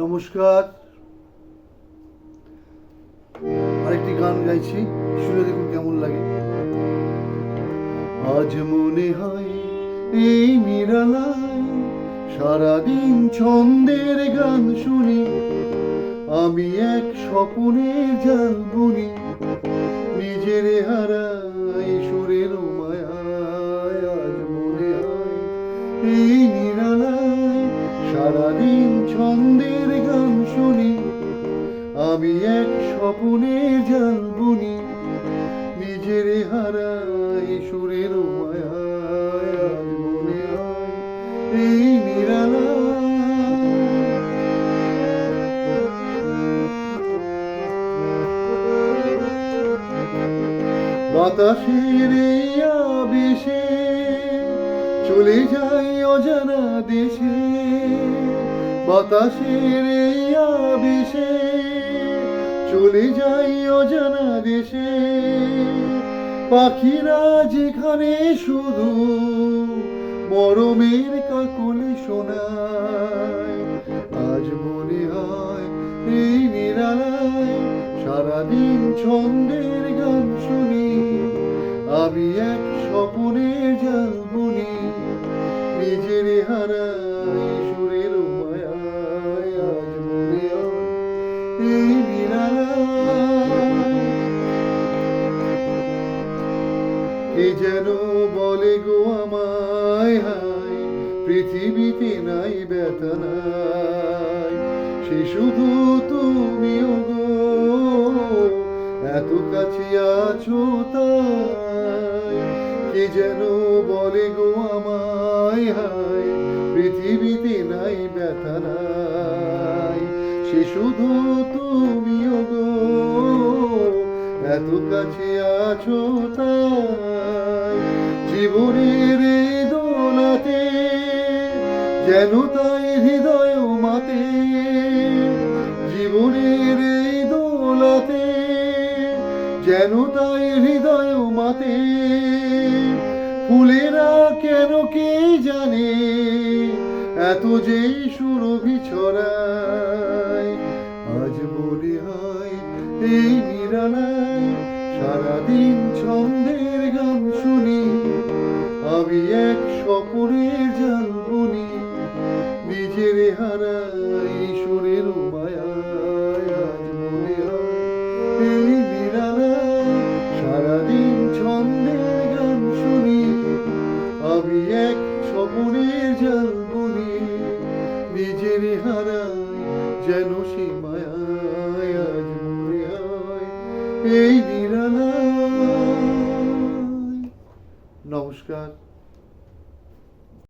নমস্কার। আরেকটি গান গাইছি, শুনে দেখুন কেমন লাগে। আজ মনে হয় এই নিরালায় সারাদিন ছন্দের গান শুনি, আমি এক স্বপ্নের জাল বুনি, নিজের হারাই সুরের মায়ায়। আজ মনে হয় এই নিরালায় সারাদিন ছন্দের গান শুনি, আমি এক স্বপ্নের জাল বুনি, নিজের হারাই সুরের মায়ায়। আজ মনে হয় এই নিরালায় বাতাসের এই আবেশে চলে যাই অজানা দেশে, বাতাসের এই আবেশে চলে যাই অজানা দেশে। পাখিরা যেখানে শুধু মরমের কাকলে শোনায়, আজ মনে হয় এই নিরালায় সারাদিন ছন্দের গান শুনি, আমি এক স্বপ্নের জাল বুনি, নিজের হারাই সুরের মায়ায়। আজ মনে হয় এই নিরালায় কে যেন বলে গো আমায়, হায় পৃথিবীতে নাই ব্যথা নাই, সে শুধু তুমিও গো, এত কাছে আছো তাই। কে যেন বলে গো আমায়, হায় পৃথিবীতে নাই ব্যথা নাই, সে শুধু তুমিও গো, এত কাছে আছো তাই। জীবনের এই দোলাতে যেন তাই হৃদয় মাতে, জীবনের এই দোলাতে যেন তাই হৃদয় মাতে। ফুলেরা কেন কে জানে এত যে সুরভি ছড়ায়, আজ মনে হয় এই নিরালায় সারাদিন ছন্দের গান শুনি, আমি এক স্বপ্নের জাল বুনি, নিজের হারাই সুরের মায়ায়। আজ মনে হয় এই নিরালায় সারাদিন ছন্দের গান শুনি, আমি এক স্বপ্নের জাল বুনি, নিজের হারাই যেন সে মায়ায়। আজ মনে হয় এই নিরালায়। নমস্কার।